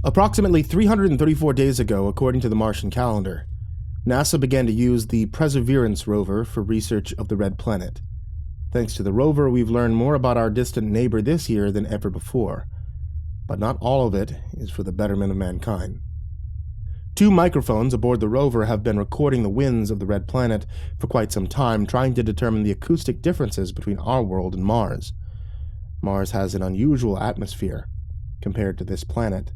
Approximately 334 days ago, according to the Martian calendar, NASA began to use the Perseverance rover for research of the Red Planet. Thanks to the rover, we've learned more about our distant neighbor this year than ever before. But not all of it is for the betterment of mankind. 2 microphones aboard the rover have been recording the winds of the Red Planet for quite some time, trying to determine the acoustic differences between our world and Mars. Mars has an unusual atmosphere compared to this planet,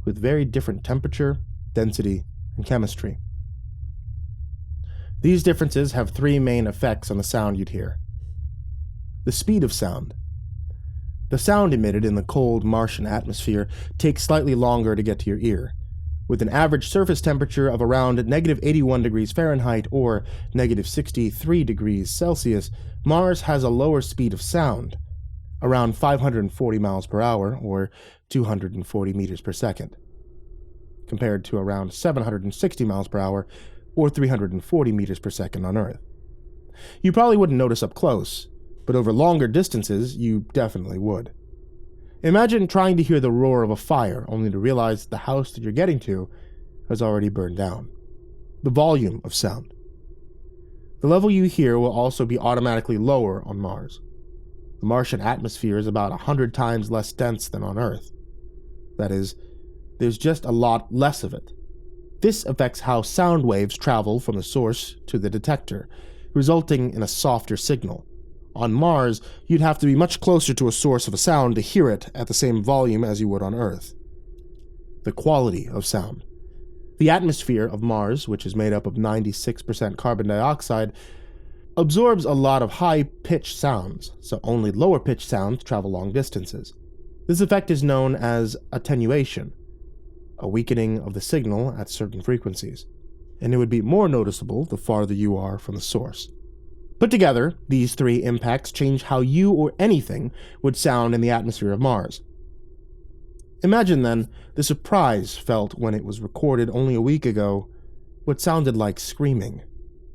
with very different temperature, density, and chemistry. These differences have 3 main effects on the sound you'd hear. The speed of sound. The sound emitted in the cold Martian atmosphere takes slightly longer to get to your ear. With an average surface temperature of around -81 degrees Fahrenheit or -63 degrees Celsius, Mars has a lower speed of sound, around 540 miles per hour or 240 meters per second, compared to around 760 miles per hour or 340 meters per second on Earth. You probably wouldn't notice up close, but over longer distances, you definitely would. Imagine trying to hear the roar of a fire, only to realize the house that you're getting to has already burned down. The volume of sound. The level you hear will also be automatically lower on Mars. The Martian atmosphere is about 100 times less dense than on Earth. That is, there's just a lot less of it. This affects how sound waves travel from the source to the detector, resulting in a softer signal. On Mars, you'd have to be much closer to a source of a sound to hear it at the same volume as you would on Earth. The quality of sound. The atmosphere of Mars, which is made up of 96% carbon dioxide, absorbs a lot of high-pitched sounds, so only lower-pitched sounds travel long distances. This effect is known as attenuation, a weakening of the signal at certain frequencies, and it would be more noticeable the farther you are from the source. Put together, these 3 impacts change how you or anything would sound in the atmosphere of Mars. Imagine, then, the surprise felt when it was recorded only a week ago what sounded like screaming.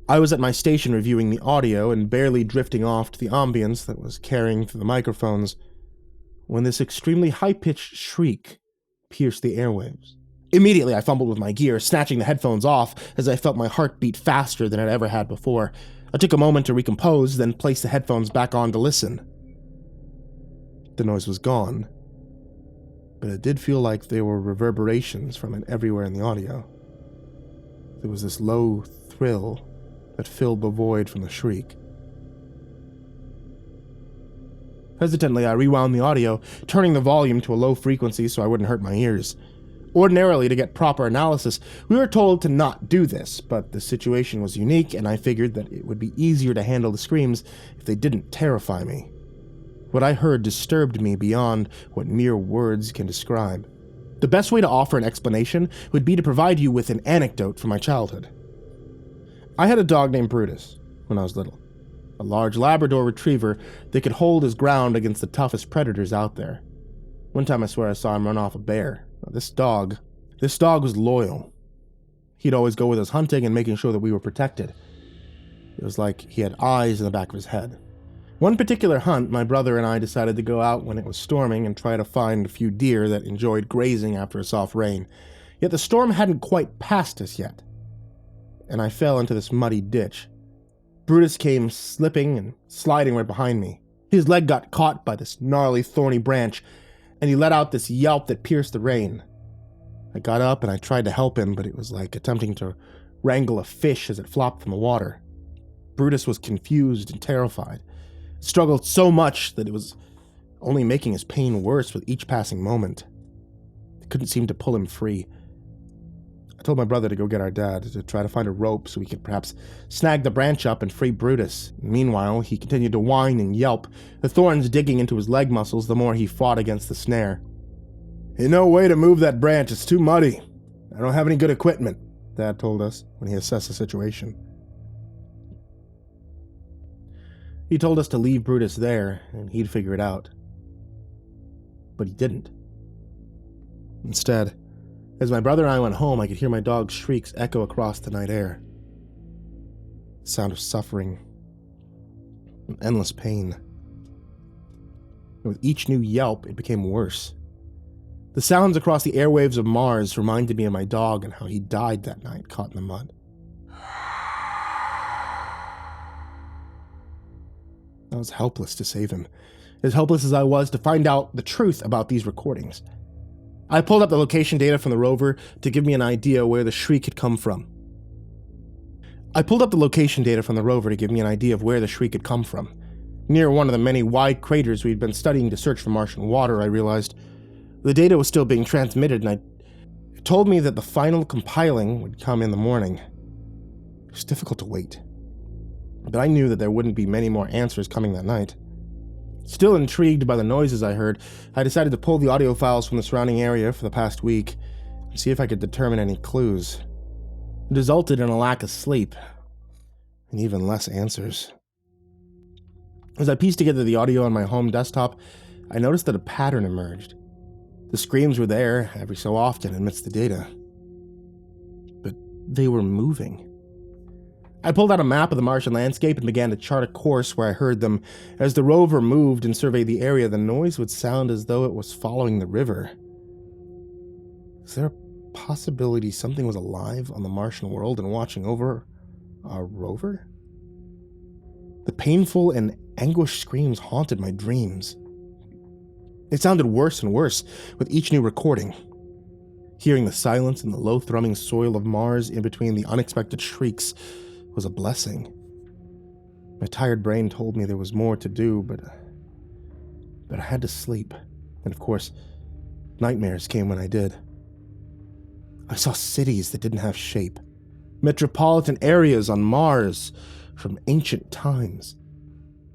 I was at my station reviewing the audio and barely drifting off to the ambience that was carrying through the microphones when this extremely high-pitched shriek pierced the airwaves. Immediately, I fumbled with my gear, snatching the headphones off as I felt my heart beat faster than it ever had before. I took a moment to recompose, then placed the headphones back on to listen. The noise was gone, but it did feel like there were reverberations from it everywhere in the audio. There was this low thrill that filled the void from the shriek. Hesitantly, I rewound the audio, turning the volume to a low frequency so I wouldn't hurt my ears. Ordinarily, to get proper analysis, we were told to not do this, but the situation was unique, and I figured that it would be easier to handle the screams if they didn't terrify me. What I heard disturbed me beyond what mere words can describe. The best way to offer an explanation would be to provide you with an anecdote from my childhood. I had a dog named Brutus when I was little, a large Labrador retriever that could hold his ground against the toughest predators out there. One time I swear I saw him run off a bear. This dog was loyal. He'd always go with us hunting and making sure that we were protected. It was like he had eyes in the back of his head. One particular hunt, my brother and I decided to go out when it was storming and try to find a few deer that enjoyed grazing after a soft rain. Yet the storm hadn't quite passed us yet, and I fell into this muddy ditch. Brutus came slipping and sliding right behind me. His leg got caught by this gnarly, thorny branch, and he let out this yelp that pierced the rain. I got up and I tried to help him, but it was like attempting to wrangle a fish as it flopped from the water. Brutus was confused and terrified. It struggled so much that it was only making his pain worse with each passing moment. I couldn't seem to pull him free. I told my brother to go get our dad to try to find a rope so we could perhaps snag the branch up and free Brutus. Meanwhile, he continued to whine and yelp, the thorns digging into his leg muscles the more he fought against the snare. "Ain't no way to move that branch, it's too muddy. I don't have any good equipment," Dad told us when he assessed the situation. He told us to leave Brutus there and he'd figure it out. But he didn't. Instead, as my brother and I went home, I could hear my dog's shrieks echo across the night air. The sound of suffering and endless pain. And with each new yelp, it became worse. The sounds across the airwaves of Mars reminded me of my dog and how he died that night caught in the mud. I was helpless to save him, as helpless as I was to find out the truth about these recordings. I pulled up the location data from the rover to give me an idea where the shriek had come from. Near one of the many wide craters we'd been studying to search for Martian water, I realized the data was still being transmitted, and it told me that the final compiling would come in the morning. It was difficult to wait, but I knew that there wouldn't be many more answers coming that night. Still intrigued by the noises I heard, I decided to pull the audio files from the surrounding area for the past week and see if I could determine any clues. It resulted in a lack of sleep, and even less answers. As I pieced together the audio on my home desktop, I noticed that a pattern emerged. The screams were there every so often amidst the data, but they were moving. I pulled out a map of the Martian landscape and began to chart a course where I heard them. As the rover moved and surveyed the area, the noise would sound as though it was following the river. Is there a possibility something was alive on the Martian world and watching over our rover? The painful and anguished screams haunted my dreams. It sounded worse and worse with each new recording. Hearing the silence and the low thrumming soil of Mars in between the unexpected shrieks was a blessing. My tired brain told me there was more to do, but I had to sleep. And of course, nightmares came when I did. I saw cities that didn't have shape. Metropolitan areas on Mars from ancient times.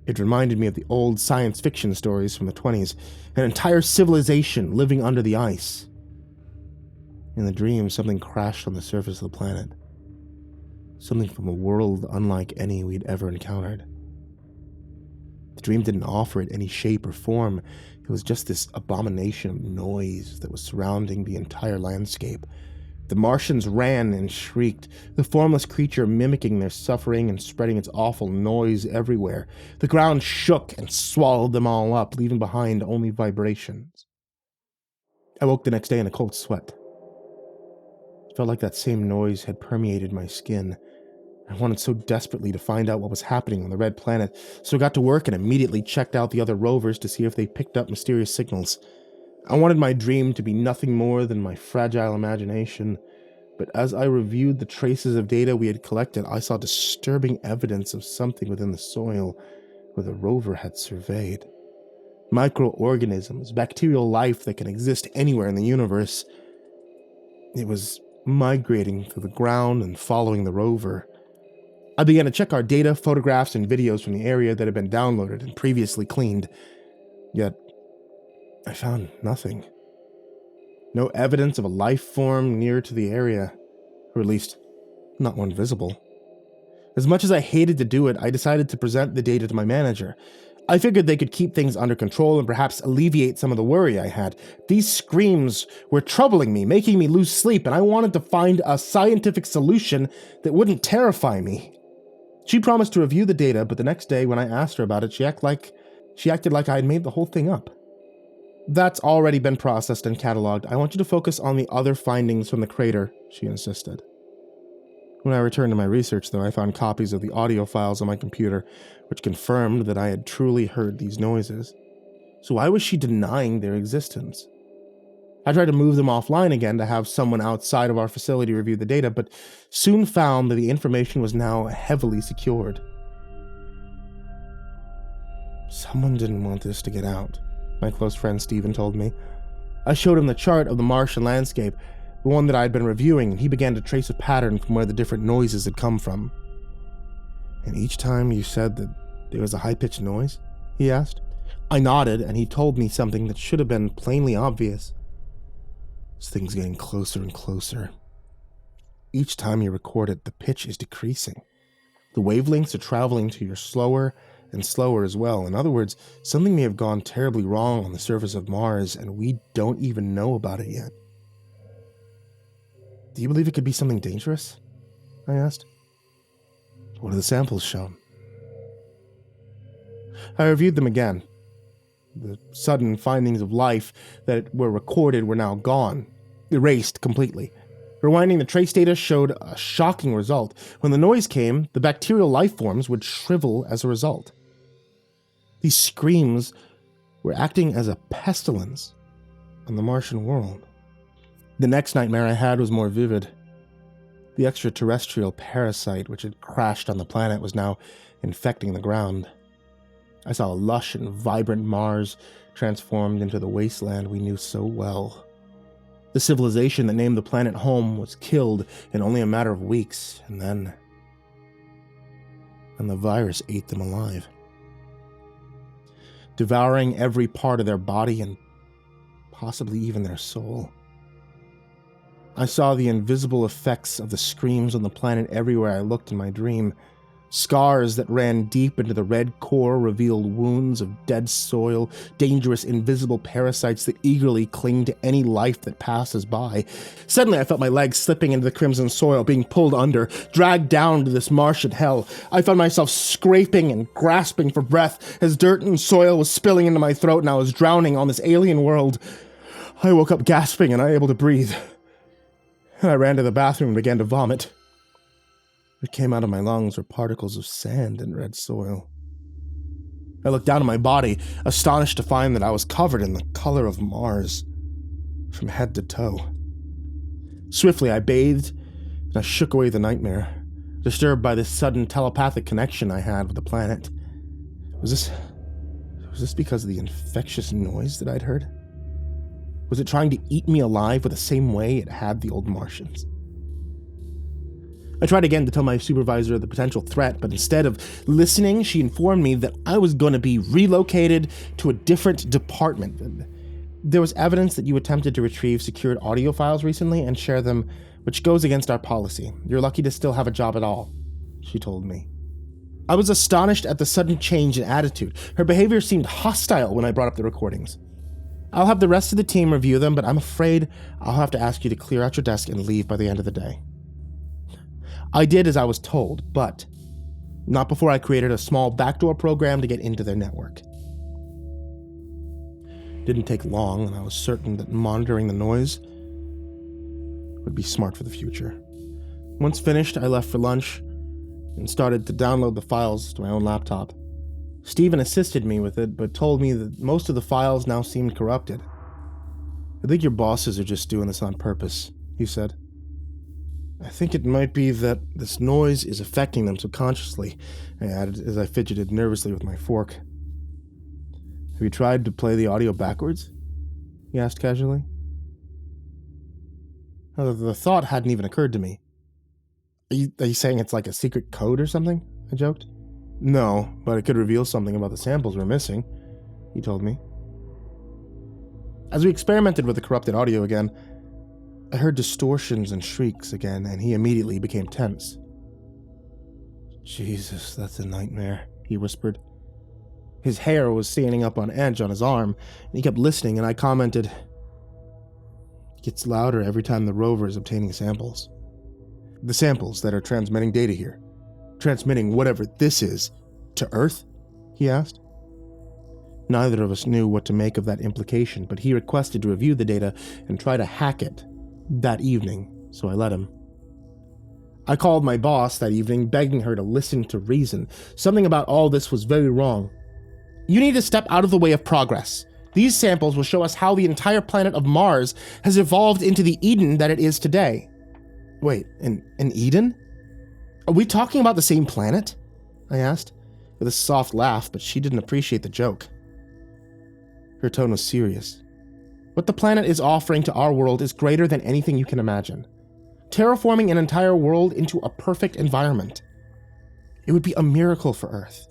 It reminded me of the old science fiction stories from the 20s, an entire civilization living under the ice. In the dream, something crashed on the surface of the planet. Something from a world unlike any we'd ever encountered. The dream didn't offer it any shape or form. It was just this abomination of noise that was surrounding the entire landscape. The Martians ran and shrieked, the formless creature mimicking their suffering and spreading its awful noise everywhere. The ground shook and swallowed them all up, leaving behind only vibrations. I woke the next day in a cold sweat. It felt like that same noise had permeated my skin. I wanted so desperately to find out what was happening on the red planet, so I got to work and immediately checked out the other rovers to see if they picked up mysterious signals. I wanted my dream to be nothing more than my fragile imagination, but as I reviewed the traces of data we had collected, I saw disturbing evidence of something within the soil where the rover had surveyed. Microorganisms, bacterial life that can exist anywhere in the universe. It was migrating through the ground and following the rover. I began to check our data, photographs, and videos from the area that had been downloaded and previously cleaned. Yet, I found nothing. No evidence of a life form near to the area, or at least, not one visible. As much as I hated to do it, I decided to present the data to my manager. I figured they could keep things under control and perhaps alleviate some of the worry I had. These screams were troubling me, making me lose sleep, and I wanted to find a scientific solution that wouldn't terrify me. She promised to review the data, but the next day when I asked her about it, she acted like I had made the whole thing up. That's already been processed and cataloged. I want you to focus on the other findings from the crater, she insisted. When I returned to my research, though, I found copies of the audio files on my computer, which confirmed that I had truly heard these noises. So why was she denying their existence? I tried to move them offline again to have someone outside of our facility review the data, but soon found that the information was now heavily secured. Someone didn't want this to get out, my close friend Steven told me. I showed him the chart of the Martian landscape, the one that I had been reviewing, and he began to trace a pattern from where the different noises had come from. And each time you said that there was a high-pitched noise? He asked. I nodded, and he told me something that should have been plainly obvious. This thing's getting closer and closer. Each time you record it, the pitch is decreasing. The wavelengths are traveling to your slower and slower as well. In other words, something may have gone terribly wrong on the surface of Mars, and we don't even know about it yet. Do you believe it could be something dangerous? I asked. What are the samples shown? I reviewed them again. The sudden findings of life that were recorded were now gone, erased completely. Rewinding the trace data showed a shocking result. When the noise came, the bacterial life forms would shrivel as a result. These screams were acting as a pestilence on the Martian world. The next nightmare I had was more vivid. The extraterrestrial parasite which had crashed on the planet was now infecting the ground. I saw a lush and vibrant Mars transformed into the wasteland we knew so well. The civilization that named the planet home was killed in only a matter of weeks, and the virus ate them alive, devouring every part of their body and possibly even their soul. I saw the invisible effects of the screams on the planet everywhere I looked in my dream. Scars that ran deep into the red core revealed wounds of dead soil, dangerous invisible parasites that eagerly cling to any life that passes by. Suddenly I felt my legs slipping into the crimson soil, being pulled under, dragged down to this Martian hell. I found myself scraping and grasping for breath as dirt and soil was spilling into my throat and I was drowning on this alien world. I woke up gasping and unable to breathe. I ran to the bathroom and began to vomit. What came out of my lungs were particles of sand and red soil. I looked down at my body, astonished to find that I was covered in the color of Mars, from head to toe. Swiftly I bathed, and I shook away the nightmare, disturbed by this sudden telepathic connection I had with the planet. Was this because of the infectious noise that I'd heard? Was it trying to eat me alive with the same way it had the old Martians? I tried again to tell my supervisor the potential threat, but instead of listening, she informed me that I was going to be relocated to a different department. There was evidence that you attempted to retrieve secured audio files recently and share them, which goes against our policy. You're lucky to still have a job at all, she told me. I was astonished at the sudden change in attitude. Her behavior seemed hostile when I brought up the recordings. I'll have the rest of the team review them, but I'm afraid I'll have to ask you to clear out your desk and leave by the end of the day. I did as I was told, but not before I created a small backdoor program to get into their network. Didn't take long, and I was certain that monitoring the noise would be smart for the future. Once finished, I left for lunch and started to download the files to my own laptop. Steven assisted me with it, but told me that most of the files now seemed corrupted. I think your bosses are just doing this on purpose, he said. I think it might be that this noise is affecting them subconsciously, I added as I fidgeted nervously with my fork. Have you tried to play the audio backwards? He asked casually. The thought hadn't even occurred to me. Are you saying it's like a secret code or something? I joked. No, but it could reveal something about the samples we're missing, he told me. As we experimented with the corrupted audio again, I heard distortions and shrieks again, and he immediately became tense. Jesus, that's a nightmare, he whispered. His hair was standing up on edge on his arm, and he kept listening, and I commented, It gets louder every time the rover is obtaining samples. The samples that are transmitting data here. Transmitting whatever this is to Earth? He asked. Neither of us knew what to make of that implication, but he requested to review the data and try to hack it that evening, so I let him. I called my boss that evening, begging her to listen to reason. Something about all this was very wrong. You need to step out of the way of progress. These samples will show us how the entire planet of Mars has evolved into the Eden that it is today. Wait, an Eden? Are we talking about the same planet? I asked, with a soft laugh, but she didn't appreciate the joke. Her tone was serious. What the planet is offering to our world is greater than anything you can imagine. Terraforming an entire world into a perfect environment. It would be a miracle for Earth.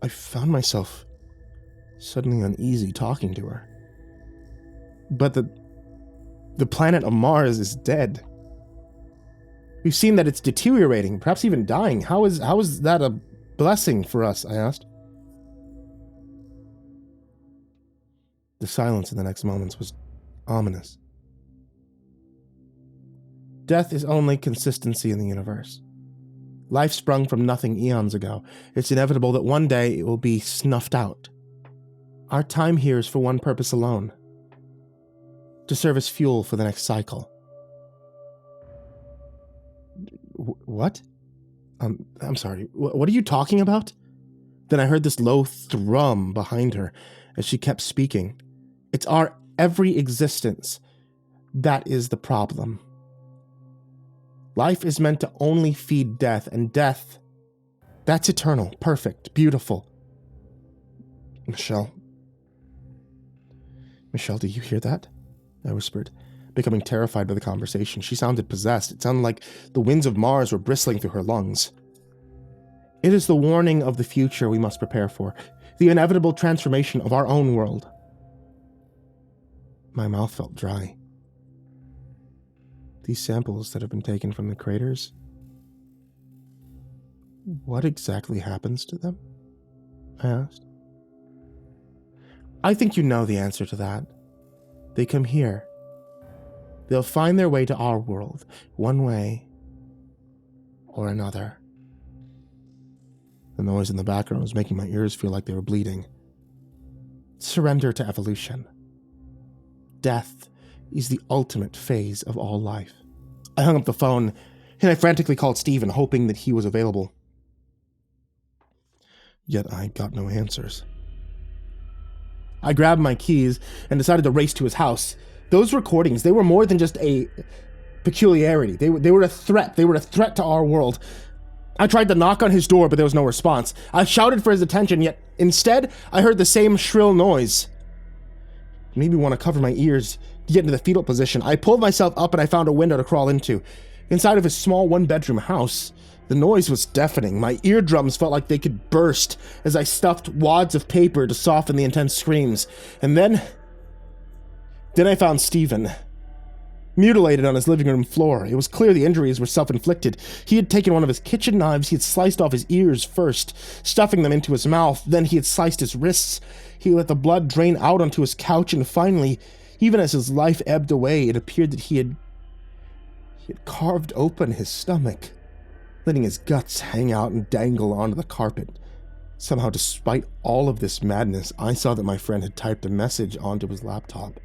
I found myself suddenly uneasy talking to her. But the planet of Mars is dead. We've seen that it's deteriorating, perhaps even dying. How is that a blessing for us? I asked. The silence in the next moments was ominous. Death is only consistency in the universe. Life sprung from nothing eons ago. It's inevitable that one day it will be snuffed out. Our time here is for one purpose alone. To serve as fuel for the next cycle. What? I'm sorry. What are you talking about? Then I heard this low thrum behind her as she kept speaking. It's our every existence. That is the problem. Life is meant to only feed death, and death, that's eternal, perfect, beautiful. Michelle, do you hear that? I whispered, becoming terrified by the conversation. She sounded possessed. It sounded like the winds of Mars were bristling through her lungs. It is the warning of the future we must prepare for, the inevitable transformation of our own world. My mouth felt dry. These samples that have been taken from the craters, what exactly happens to them? I asked. I think you know the answer to that. They come here. They'll find their way to our world, one way or another. The noise in the background was making my ears feel like they were bleeding. Surrender to evolution. Death is the ultimate phase of all life. I hung up the phone, and I frantically called Stephen, hoping that he was available. Yet I got no answers. I grabbed my keys and decided to race to his house. Those recordings, they were more than just a peculiarity. They were a threat. They were a threat to our world. I tried to knock on his door, but there was no response. I shouted for his attention, yet instead, I heard the same shrill noise. It made me want to cover my ears to get into the fetal position. I pulled myself up and I found a window to crawl into. Inside of his small one-bedroom house, the noise was deafening. My eardrums felt like they could burst as I stuffed wads of paper to soften the intense screams. And then I found Stephen, mutilated on his living room floor. It was clear the injuries were self-inflicted. He had taken one of his kitchen knives, he had sliced off his ears first, stuffing them into his mouth, then he had sliced his wrists. He let the blood drain out onto his couch, and finally, even as his life ebbed away, it appeared that he had carved open his stomach, letting his guts hang out and dangle onto the carpet. Somehow, despite all of this madness, I saw that my friend had typed a message onto his laptop.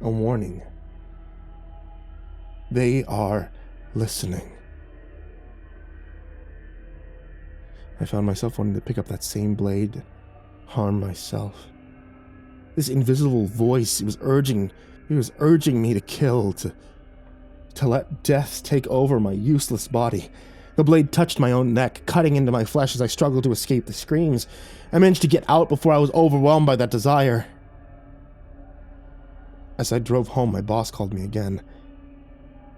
A warning. They are listening. I found myself wanting to pick up that same blade, harm myself. This invisible voice, it was urging me to kill, to let death take over my useless body. The blade touched my own neck, cutting into my flesh as I struggled to escape the screams. I managed to get out before I was overwhelmed by that desire. As I drove home, my boss called me again.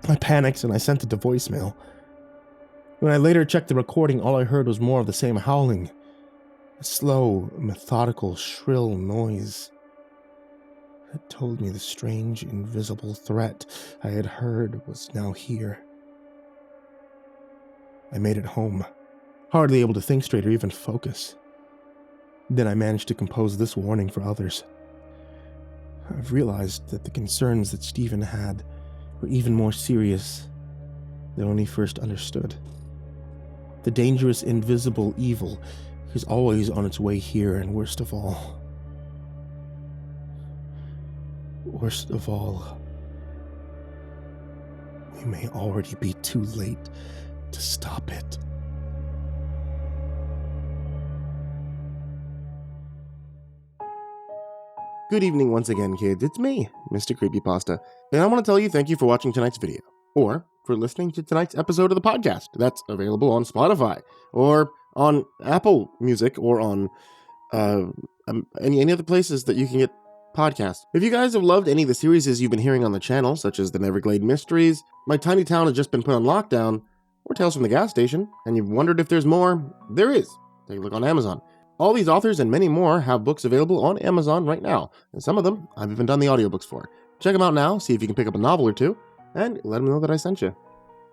I panicked and I sent it to voicemail. When I later checked the recording, all I heard was more of the same howling. A slow, methodical, shrill noise. It told me the strange, invisible threat I had heard was now here. I made it home, hardly able to think straight or even focus. Then I managed to compose this warning for others. I've realized that the concerns that Stephen had were even more serious than when he first understood. The dangerous, invisible evil is always on its way here, and worst of all, we may already be too late to stop it. Good evening once again, kids. It's me, MrCreepyPasta, and I want to tell you thank you for watching tonight's video, or for listening to tonight's episode of the podcast. That's available on Spotify, or on Apple Music, or on any other places that you can get podcasts. If you guys have loved any of the series you've been hearing on the channel, such as the Neverglade Mysteries, My Tiny Town Has Just Been Put on Lockdown, or Tales from the Gas Station, and you've wondered if there's more, there is. Take a look on Amazon. All these authors and many more have books available on Amazon right now, and some of them I've even done the audiobooks for. Check them out now, see if you can pick up a novel or two, and let them know that I sent you.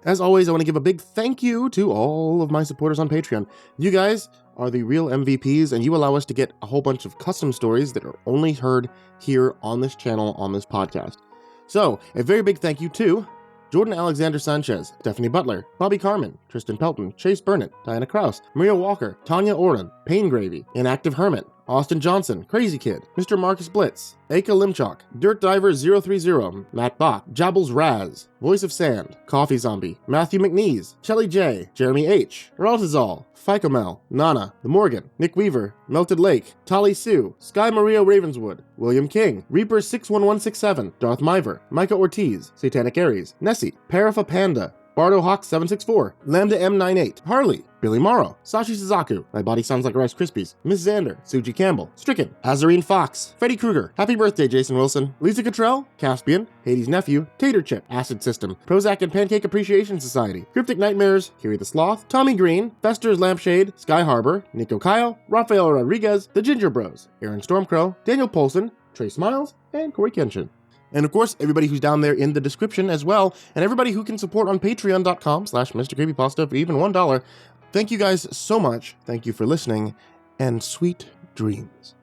As always, I want to give a big thank you to all of my supporters on Patreon. You guys are the real MVPs, and you allow us to get a whole bunch of custom stories that are only heard here on this channel, on this podcast. So, a very big thank you to Jordan Alexander Sanchez, Stephanie Butler, Bobby Karman, Tristain Pelton, Chase Burnett, Diana Kraus, Maria Walker, Tonya Oran, paingravy, Inactive Hermit, Austin Johnson, Crazy Kid, MrMarcusBlitz, Aika Limchoc, Dirt Diver 030, Matt Bach, Jabbles Raz, Voiceofsand, Coffee Zombie, Matthew McNeese, ChellyJay, Jeremy H, raltizal, PhycoMel, Nana, TheMorrigan, Nick Weaver, MeltedLake, Tali Sue, SkyMara Ravenswood, William King, Reaper 61167, Darth Miver, Micah Ortiz, Satanic Aries, Nessie, Parafa Panda, Bardo Hawk 764, Lambda M98, Harley, Billy Morrow, Sashi Suzaku, My Body Sounds Like Rice Krispies, Miss Xander, Suji Campbell, Stricken, Azarine Fox, Freddy Krueger, Happy Birthday Jason Wilson, Lisa Cottrell, Caspian, Hades' Nephew, Tater Chip, Acid System, Prozac and Pancake Appreciation Society, Cryptic Nightmares, Kiri the Sloth, Tommy Green, Fester's Lampshade, Sky Harbor, Nico Kyle, Rafael Rodriguez, The Ginger Bros, Aaron Stormcrow, Daniel Polson, Trey Smiles, and Corey Kenshin. And of course, everybody who's down there in the description as well, and everybody who can support on patreon.com/MrCreepyPasta for even $1. Thank you guys so much. Thank you for listening, and sweet dreams.